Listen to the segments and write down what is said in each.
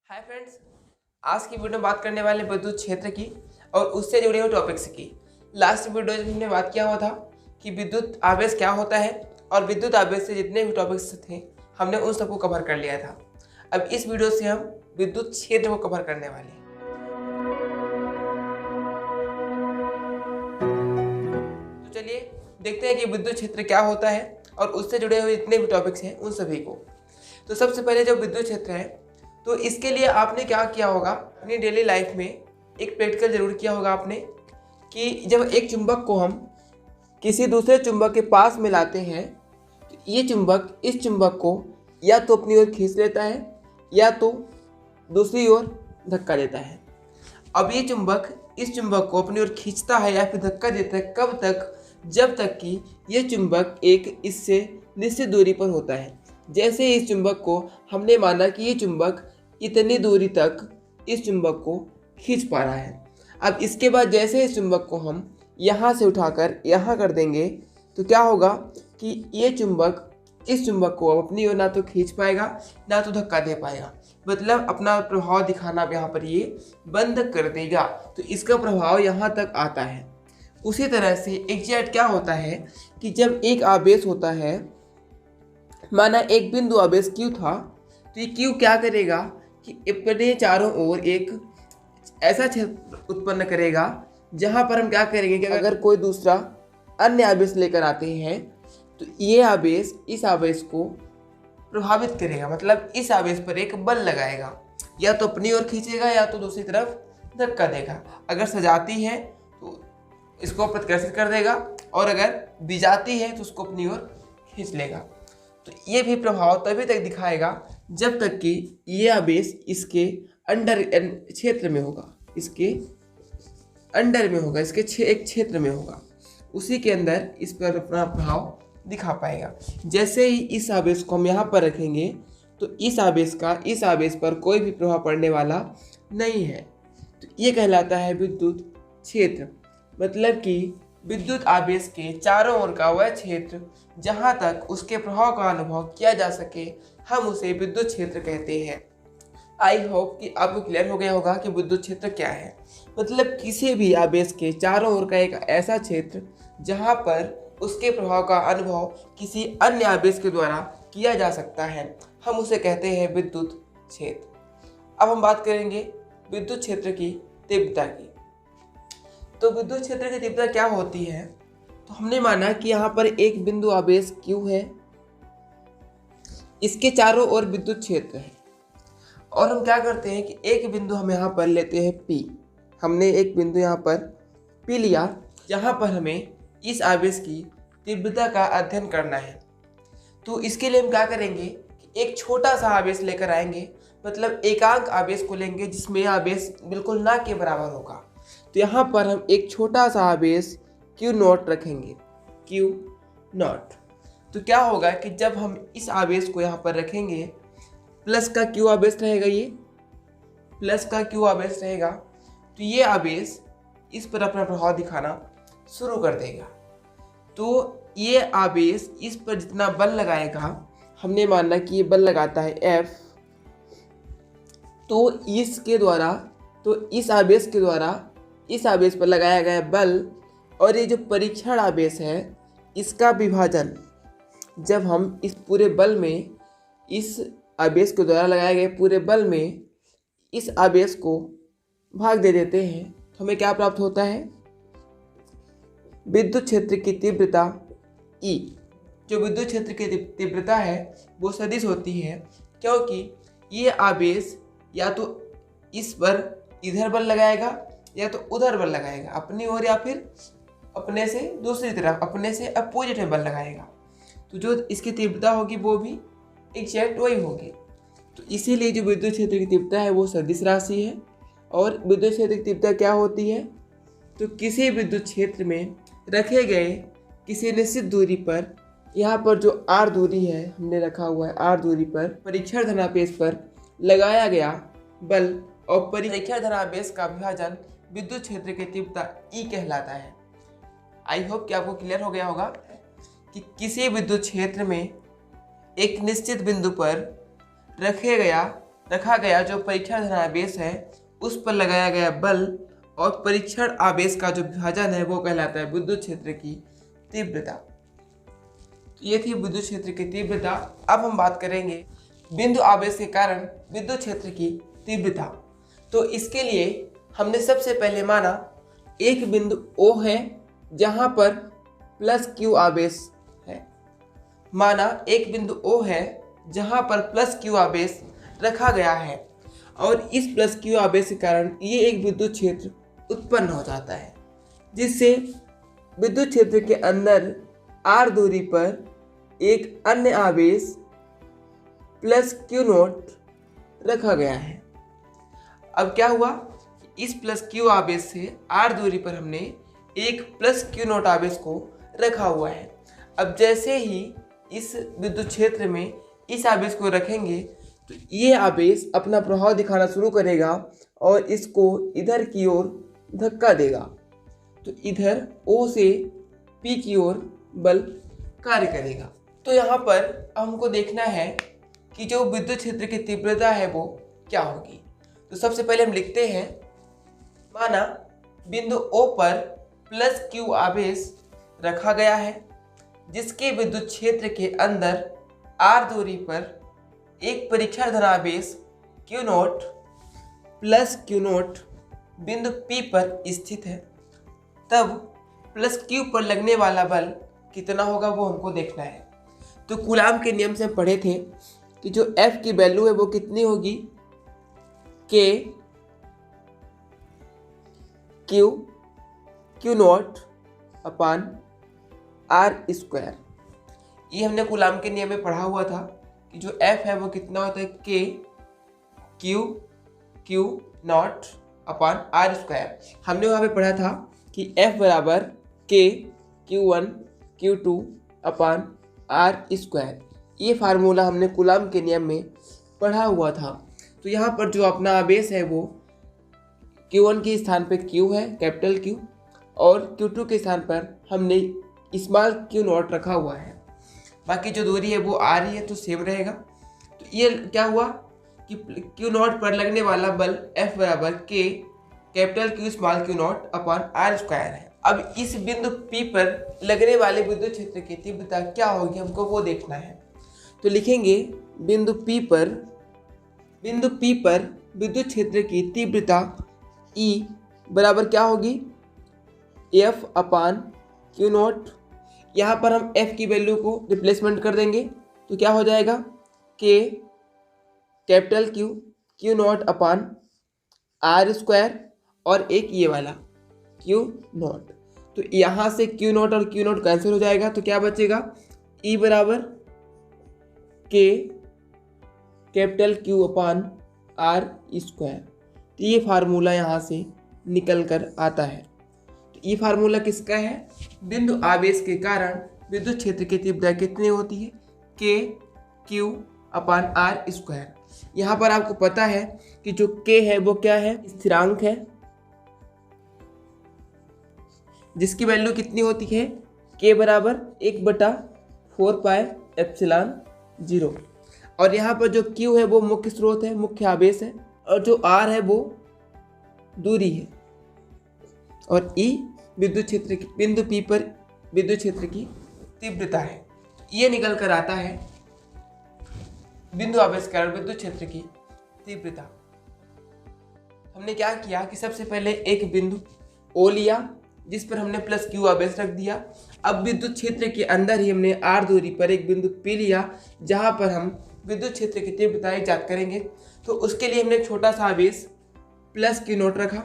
Hi friends, आज की video में बात करने वाले विद्युत क्षेत्र की और उससे जुड़े हुए टॉपिक्स की। लास्ट वीडियो में हमने बात किया हुआ था कि विद्युत आवेश क्या होता है और विद्युत आवेश से जितने भी टॉपिक्स थे हमने उन सबको कवर कर लिया था। अब इस वीडियो से हम विद्युत क्षेत्र को कवर करने वाले हैं। तो चलिए देखते हैं कि विद्युत क्षेत्र क्या होता है और उससे जुड़े हुए जितने भी टॉपिक्स हैं उन सभी को। तो सबसे पहले जो विद्युत क्षेत्र है, तो इसके लिए आपने क्या किया होगा, अपनी डेली लाइफ में एक प्रैक्टिकल जरूर किया होगा आपने कि जब एक चुंबक को हम किसी दूसरे चुंबक के पास मिलाते हैं तो ये चुंबक इस चुंबक को या तो अपनी ओर खींच लेता है या तो दूसरी ओर धक्का देता है। अब ये चुंबक इस चुंबक को अपनी ओर खींचता है या फिर धक्का देता है कब तक, जब तक कि ये चुंबक एक इससे निश्चित दूरी पर होता है। जैसे इस चुंबक को हमने माना कि ये चुंबक इतनी दूरी तक इस चुंबक को खींच पा रहा है। अब इसके बाद जैसे इस चुंबक को हम यहाँ से उठाकर यहाँ कर देंगे तो क्या होगा कि ये चुंबक इस चुंबक को अपनी ओर ना तो खींच पाएगा ना तो धक्का दे पाएगा, मतलब अपना प्रभाव दिखाना यहाँ पर ये बंद कर देगा। तो इसका प्रभाव यहाँ तक आता है। उसी तरह से एग्जैक्ट क्या होता है कि जब एक आवेश होता है, माना एक बिंदु आवेश Q था, तो ये Q क्या करेगा कि अपने चारों ओर एक ऐसा क्षेत्र उत्पन्न करेगा जहां पर हम क्या करेंगे कि अगर कोई दूसरा अन्य आवेश लेकर आते हैं तो ये आवेश इस आवेश को प्रभावित करेगा, मतलब इस आवेश पर एक बल लगाएगा, या तो अपनी ओर खींचेगा या तो दूसरी तरफ धक्का देगा। अगर सजाती है तो इसको प्रतिकर्षित कर देगा और अगर बिजाती है तो उसको अपनी ओर खींच लेगा। तो ये भी प्रभाव तभी तक दिखाएगा जब तक कि ये आवेश इसके अंडर क्षेत्र में होगा, इसके अंडर में होगा, इसके एक क्षेत्र में होगा, उसी के अंदर इस पर अपना प्रभाव दिखा पाएगा। जैसे ही इस आवेश को हम यहाँ पर रखेंगे तो इस आवेश का इस आवेश पर कोई भी प्रभाव पड़ने वाला नहीं है। तो ये कहलाता है विद्युत क्षेत्र, मतलब कि विद्युत आवेश के चारों ओर का वह क्षेत्र जहाँ तक उसके प्रभाव का अनुभव किया जा सके हम उसे विद्युत क्षेत्र कहते हैं। आई होप कि आपको क्लियर हो गया होगा कि विद्युत क्षेत्र क्या है। मतलब किसी भी आवेश के चारों ओर का एक ऐसा क्षेत्र जहाँ पर उसके प्रभाव का अनुभव किसी अन्य आवेश के द्वारा किया जा सकता है, हम उसे कहते हैं विद्युत क्षेत्र। अब हम बात करेंगे विद्युत क्षेत्र की तीव्रता की। तो विद्युत क्षेत्र की तीव्रता क्या होती है, तो हमने माना कि यहाँ पर एक बिंदु आवेश Q है, इसके चारों ओर विद्युत क्षेत्र है और हम क्या करते हैं कि एक बिंदु हम यहाँ पर लेते हैं P। हमने एक बिंदु यहाँ पर P लिया जहाँ पर हमें इस आवेश की तीव्रता का अध्ययन करना है। तो इसके लिए हम क्या करेंगे कि एक छोटा सा आवेश लेकर आएंगे, मतलब एकांक आवेश को लेंगे जिसमें आवेश बिल्कुल ना के बराबर होगा। तो यहाँ पर हम एक छोटा सा आवेश Q0 रखेंगे, Q0। तो क्या होगा कि जब हम इस आवेश को यहाँ पर रखेंगे, प्लस का Q आवेश रहेगा, ये प्लस का Q आवेश रहेगा, तो ये आवेश इस पर अपना प्रभाव दिखाना शुरू कर देगा। तो ये आवेश इस पर जितना बल लगाएगा, हमने माना कि ये बल लगाता है F, तो इसके द्वारा, तो इस आवेश के द्वारा इस आवेश पर लगाया गया बल और ये जो परीक्षण आवेश है इसका विभाजन, जब हम इस पूरे बल में, इस आवेश के द्वारा लगाए गए पूरे बल में इस आवेश को भाग दे देते हैं तो हमें क्या प्राप्त होता है, विद्युत क्षेत्र की तीव्रता E। जो विद्युत क्षेत्र की तीव्रता है वो सदिश होती है, क्योंकि ये आवेश या तो इस पर इधर बल लगाएगा या तो उधर बल लगाएगा, अपनी ओर या फिर अपने से दूसरी तरफ, अपने से अपोजिट में बल लगाएगा। तो जो इसकी तीव्रता होगी वो भी एग्जैक्ट वही होगी। तो इसीलिए जो विद्युत क्षेत्र की तीव्रता है वो सदिश राशि है। और विद्युत क्षेत्र की तीव्रता क्या होती है, तो किसी विद्युत क्षेत्र में रखे गए किसी निश्चित दूरी पर, यहाँ पर जो R दूरी है हमने रखा हुआ है, R दूरी पर परीक्षण धनावेश पर लगाया गया बल और परीक्षण धनावेश का विभाजन विद्युत क्षेत्र की तीव्रता E कहलाता है। आई होप कि आपको क्लियर हो गया होगा कि किसी विद्युत क्षेत्र में एक निश्चित बिंदु पर रखे गया रखा गया जो परीक्षण धनावेश है उस पर लगाया गया बल और परीक्षण आवेश का जो विभाजन है वो कहलाता है विद्युत क्षेत्र की तीव्रता। तो ये थी विद्युत क्षेत्र की तीव्रता। अब हम बात करेंगे बिंदु आवेश के कारण विद्युत क्षेत्र की तीव्रता। तो इसके लिए हमने सबसे पहले माना एक बिंदु O है जहां पर प्लस Q आवेश है। माना एक बिंदु O है जहां पर प्लस Q आवेश रखा गया है और इस प्लस Q आवेश के कारण ये एक विद्युत क्षेत्र उत्पन्न हो जाता है, जिससे विद्युत क्षेत्र के अंदर r दूरी पर एक अन्य आवेश प्लस Q नोट रखा गया है। अब क्या हुआ, इस प्लस Q आवेश से r दूरी पर हमने एक प्लस Q नोट आवेश को रखा हुआ है। अब जैसे ही इस विद्युत क्षेत्र में इस आवेश को रखेंगे तो ये आवेश अपना प्रभाव दिखाना शुरू करेगा और इसको इधर की ओर धक्का देगा। तो इधर O से P की ओर बल कार्य करेगा। तो यहाँ पर हमको देखना है कि जो विद्युत क्षेत्र की तीव्रता है वो क्या होगी। तो सबसे पहले हम लिखते हैं, माना बिंदु O पर प्लस Q आवेश रखा गया है जिसके विद्युत क्षेत्र के अंदर r दूरी पर एक परीक्षण धनावेश Q note plus Q note बिंदु P पर स्थित है। तब प्लस Q पर लगने वाला बल कितना होगा वो हमको देखना है। तो कूलाम के नियम से हम पढ़े थे कि जो F की वैल्यू है वो कितनी होगी, K Q नोट अपान R स्क्वायर। ये हमने कूलाम के नियम में पढ़ा हुआ था कि जो F है वो कितना होता है, K Q not upon R square. हमने वहाँ पे पढ़ा था कि F बराबर K Q1 Q2 अपान R स्क्वायर। ये फार्मूला हमने कूलाम के नियम में पढ़ा हुआ था। तो यहाँ पर जो अपना आवेश है वो Q1 के स्थान पे Q है, कैपिटल Q, और Q2 के स्थान पर हमने स्मॉल Q नॉट रखा हुआ है। बाकी जो दूरी है वो आ रही है तो सेम रहेगा। तो ये क्या हुआ कि Q नॉट पर लगने वाला बल F बराबर K capital Q small Q not upon R square है। अब इस बिंदु P पर लगने वाले विद्युत क्षेत्र की तीव्रता क्या होगी हमको वो देखना है। तो लिखेंगे बिंदु P पर विद्युत क्षेत्र की तीव्रता E बराबर क्या होगी, F अपान Q नॉट। यहाँ पर हम F की वैल्यू को रिप्लेसमेंट कर देंगे तो क्या हो जाएगा, K capital Q not upon R square और एक ये वाला Q नॉट। तो यहाँ से Q नॉट और Q नॉट कैंसिल हो जाएगा तो क्या बचेगा, E बराबर K कैपिटल Q अपान R स्क्वायर। तो ये फार्मूला यहाँ से निकल कर आता है। तो ये फार्मूला किसका है, बिंदु आवेश के कारण विद्युत क्षेत्र की तीव्रता कितनी होती है, K Q अपान R स्क्वायर। यहाँ पर आपको पता है कि जो K है वो क्या है, स्थिरांक है जिसकी वैल्यू कितनी होती है, K बराबर 1/4 पाई एप्सिलॉन 0। और यहाँ पर जो Q है वो मुख्य स्रोत है, मुख्य आवेश है, और जो R है वो दूरी है, और E विद्युत क्षेत्र की बिंदु P पर विद्युत क्षेत्र की तीव्रता है। ये निकल कर आता है बिंदु आवेश के कारण विद्युत क्षेत्र की तीव्रता। हमने क्या किया कि सबसे पहले एक बिंदु O लिया जिस पर हमने प्लस Q आवेश रख दिया। अब विद्युत क्षेत्र के अंदर ही हमने R दूरी पर एक बिंदु P लिया जहां पर हम विद्युत क्षेत्र की तीव्रता ज्ञात करेंगे। तो उसके लिए हमने एक छोटा सा आवेश प्लस Q नॉट रखा।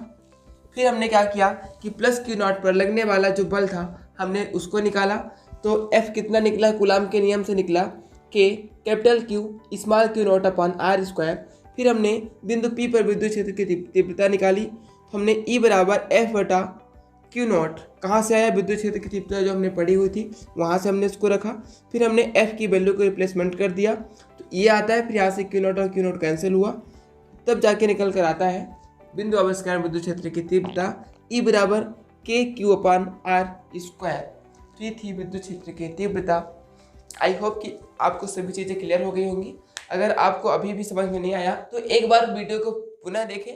फिर हमने क्या किया कि प्लस Q नॉट पर लगने वाला जो बल था हमने उसको निकाला। तो F कितना निकला, कूलाम के नियम से निकला, K capital Q small Q not upon R square. फिर हमने बिंदु P पर विद्युत क्षेत्र की तीव्रता निकाली। तो हमने E बराबर F बटा Q नॉट, कहाँ से आया, विद्युत क्षेत्र की तीव्रता जो हमने पढ़ी हुई थी वहाँ से हमने इसको रखा। फिर हमने F की वैल्यू को रिप्लेसमेंट कर दिया तो ये आता है। फिर यहाँ से Q नॉट और Q नॉट कैंसिल हुआ, तब जाके निकल कर आता है बिंदु आवेश के कारण विद्युत क्षेत्र की तीव्रता E बराबर K Q अपान R स्क्वायर। तो ये थी विद्युत क्षेत्र की तीव्रता। आई होप कि आपको सभी चीज़ें क्लियर हो गई होंगी। अगर आपको अभी भी समझ में नहीं आया तो एक बार वीडियो को पुनः देखें